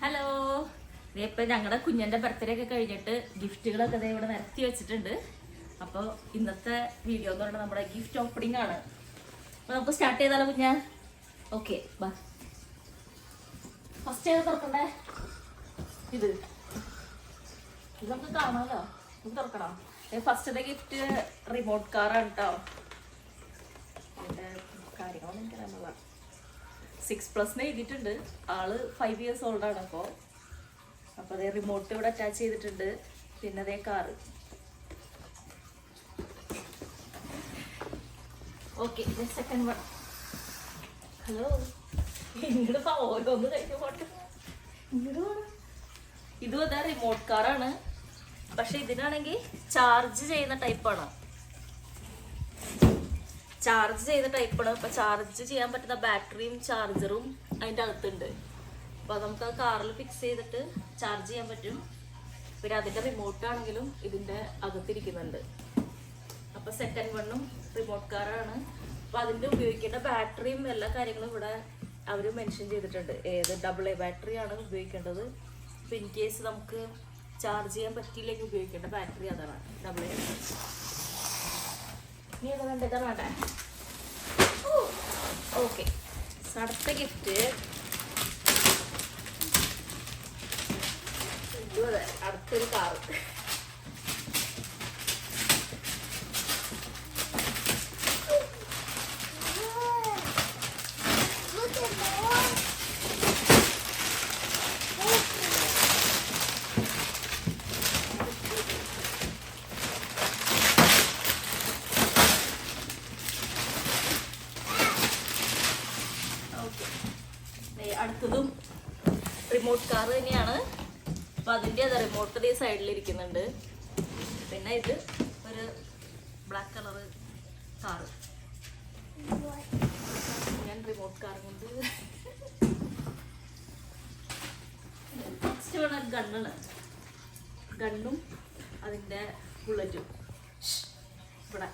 Hello, ഇപ്പം ഞങ്ങളുടെ കുഞ്ഞൻ്റെ birthday ഒക്കെ കഴിഞ്ഞിട്ട് ഗിഫ്റ്റുകളൊക്കെ ഇവിടെ നിരത്തി വെച്ചിട്ടുണ്ട്. അപ്പോൾ ഇന്നത്തെ വീഡിയോ എന്ന് പറയുന്നത് നമ്മുടെ ഗിഫ്റ്റ് ഓപ്പണിംഗ് ആണ്. അപ്പോൾ നമുക്ക് സ്റ്റാർട്ട് ചെയ്താലോ കുഞ്ഞാ? ഓക്കെ, ബാ. ഫസ്റ്റ് ഏത് തുറക്കണ്ടേ? ഇത് നമുക്ക് കാണാമല്ലോ, ഇത് തുറക്കണം. ഫസ്റ്റത്തെ ഗിഫ്റ്റ് റിമോട്ട് കാറാണ് കേട്ടോ. അതിൻ്റെ കാര്യങ്ങളൊന്നും എനിക്കറിയാമല്ല. 6+ എഴുതിയിട്ടുണ്ട്. ആള് 5 years ഓൾഡാണ്. അപ്പോൾ അതേ റിമോട്ട് ഇവിടെ അറ്റാച്ച് ചെയ്തിട്ടുണ്ട്. പിന്നെ അതേ car. Okay, second one. Hello, ഇങ്ങോട്ട് ഓരോന്ന് കഴിഞ്ഞു പോട്ടെ. ഇതും അതാ റിമോട്ട് കാറാണ്. പക്ഷെ ഇതിനാണെങ്കിൽ ചാർജ് ചെയ്യുന്ന ടൈപ്പാണ്. ഇപ്പൊ ചാർജ് ചെയ്യാൻ പറ്റുന്ന ബാറ്ററിയും ചാർജറും അതിൻ്റെ അകത്തുണ്ട്. അപ്പൊ നമുക്ക് ആ കാറിൽ ഫിക്സ് ചെയ്തിട്ട് ചാർജ് ചെയ്യാൻ പറ്റും. പിന്നെ അതിന്റെ റിമോട്ട് ആണെങ്കിലും ഇതിന്റെ അകത്തിരിക്കുന്നുണ്ട്. അപ്പൊ സെക്കൻഡ് വണ്ണും റിമോട്ട് കാറാണ്. അപ്പൊ അതിന്റെ ഉപയോഗിക്കേണ്ട ബാറ്ററിയും എല്ലാ കാര്യങ്ങളും ഇവിടെ അവര് മെൻഷൻ ചെയ്തിട്ടുണ്ട്. ഏത് AA ബാറ്ററി ആണ് ഉപയോഗിക്കേണ്ടത്. അപ്പൊ ഇൻ കേസ് നമുക്ക് ചാർജ് ചെയ്യാൻ പറ്റിയില്ലെങ്കിൽ ഉപയോഗിക്കേണ്ട ബാറ്ററി അതാണ് AA. നീ അത് വേണ്ട വേണ്ടേ? ഓക്കെ, അടുത്ത ഗിഫ്റ്റ് ഇതുപോലെ അടുത്തൊരു കാറ്. അടുത്തതും റിമോട്ട് കാർ തന്നെയാണ്. അപ്പൊ അതിൻ്റെ അത് റിമോട്ട് ഈ സൈഡിലിരിക്കുന്നുണ്ട്. പിന്നെ ഇത് ഒരു ബ്ലാക്ക് കളറ് കാറ്. ഞാൻ റിമോട്ട് കാർ കൊണ്ട് നെക്സ്റ്റ് വേണം ഗണ്ണാണ്. ഗണ്ണും അതിൻ്റെ ബുള്ളറ്റും ഇവിടെ.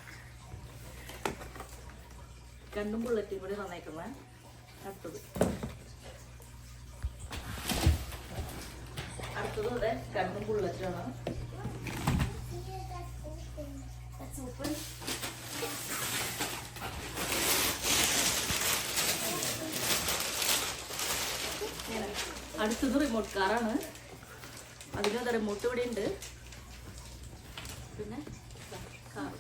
ഗണ്ണും ബുള്ളറ്റും ഇവിടെ തന്നേക്കുന്നത്. അടുത്തത് ഇവിടെ ഗണ്ണും ബുള്ളറ്റുമാണ്. അടുത്തത് റിമോട്ട് കാറാണ്. അതിന് റിമോട്ട് ഇവിടെ ഉണ്ട്. പിന്നെ കാർ.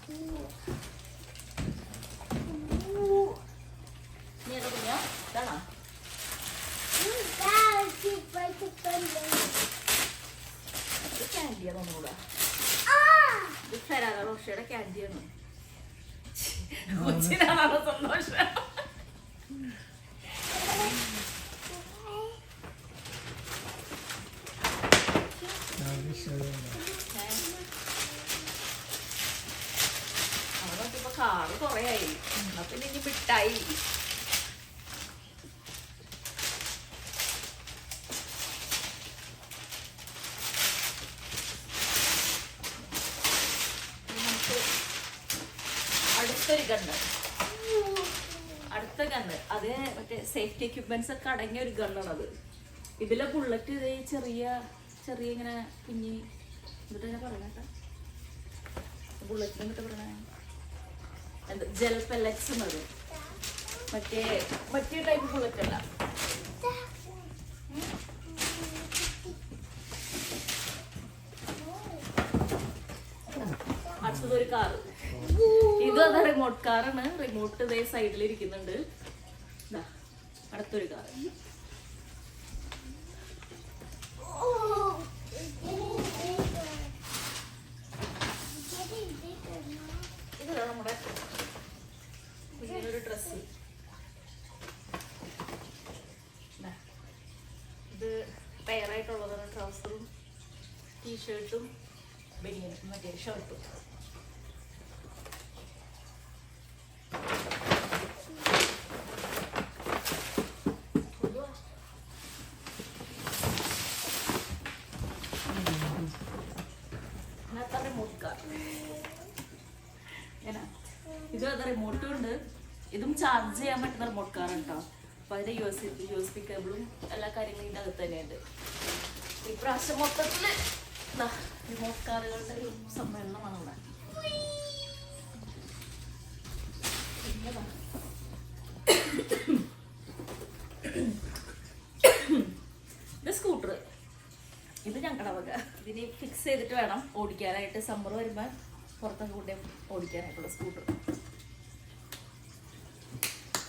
നീ എന്താ കുഞ്ഞാ? ഇതാണോ? ക്യാൻഡിയാണ് ഒന്നുകൂടെ. ഇത് ഫെറാറോ റോഷയുടെ ക്യാൻഡിയാണ്. കൊച്ചിനാണോ സന്തോഷം? അവനൊക്കെ ഇപ്പൊ കാറ് കൊറേ ആയി. എന്നാ പിന്നെ ഇനി മിഠായി. അടുത്ത ഗണ്ണ് അത് മറ്റേ സേഫ്റ്റി എക്യുപ്മെന്റ്സ് ഒക്കെ അടങ്ങിയ ഒരു ഗണ്ണാണത്. ഇതിലെ ബുള്ളറ്റ് ചെറിയ ചെറിയ ഇങ്ങനെ കുഞ്ഞി എന്നിട്ട് തന്നെ പറയണേട്ടാ. ബുള്ളറ്റ് എന്നിട്ട് പറയണേ എന്താ ജെൽ പെല്ലറ്റ്സ് എന്നത്. മറ്റേ ടൈപ്പ് ബുള്ളറ്റ് അല്ല. അടുത്തതൊരു കാറ്. ഇതും അത് റിമോട്ട് കാറാണ്. റിമോട്ട് ഇതേ സൈഡിലിരിക്കുന്നുണ്ട്. അടുത്തൊരു കാർ. ഇതാ നമ്മുടെ കുഞ്ഞിനൊരു ഡ്രസ്സ്. ഇത് പെയറായിട്ടുള്ളതാണ്. ട്രൗസറും ടീഷർട്ടും ബനിയനും മറ്റേ ഷർട്ടും. ഇതും അത് റിമോട്ടും ഉണ്ട്. ഇതും ചാർജ് ചെയ്യാൻ പറ്റുന്ന റിമോട്ട് കാറാണ് കേട്ടോ. അപ്പോൾ അതിൻ്റെ യു എസ് ബി കേബിളും എല്ലാ കാര്യങ്ങളും ഇതിൻ്റെ അകത്ത് തന്നെയുണ്ട്. ഇപ്രാവശ്യം മൊത്തത്തിൽ റിമോട്ട് കാറുകളുടെ ഒരു സമ്മേളനമാണ് ഇവിടെ. ഇത് സ്കൂട്ടർ, ഇത് ഞങ്ങളുടെ വക. ഇതിന് ഫിക്സ് ചെയ്തിട്ട് വേണം ഓടിക്കാനായിട്ട്. സമ്മർ വരുമ്പോൾ പുറത്തൊക്കെ കൂടെ ഓടിക്കാനായിട്ടുള്ള സ്കൂട്ടർ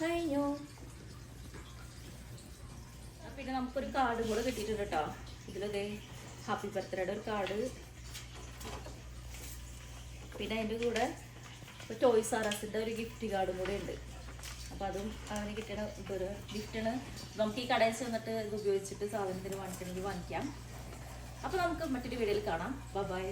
കഴിഞ്ഞു. പിന്നെ നമുക്കൊരു കാർഡ് കൂടെ കിട്ടിയിട്ടുണ്ട് കേട്ടോ. ഇതിലതേ ഹാപ്പി ബർത്ത്ഡേയുടെ ഒരു കാർഡ്, പിന്നെ അതിൻ്റെ കൂടെ ടോയ്സ് ആർ അസിൻ്റെ ഒരു ഗിഫ്റ്റ് കാർഡും കൂടെ ഉണ്ട്. അപ്പോൾ അതും അവന് കിട്ടണ ഇതൊരു ഗിഫ്റ്റാണ്. നമുക്ക് ഈ കടയിൽ ചെന്നിട്ട് ഇത് ഉപയോഗിച്ചിട്ട് സാധനത്തിന് വാങ്ങിക്കണമെങ്കിൽ വാങ്ങിക്കാം. അപ്പോൾ നമുക്ക് മറ്റൊരു വീഡിയോയിൽ കാണാം. ബൈ.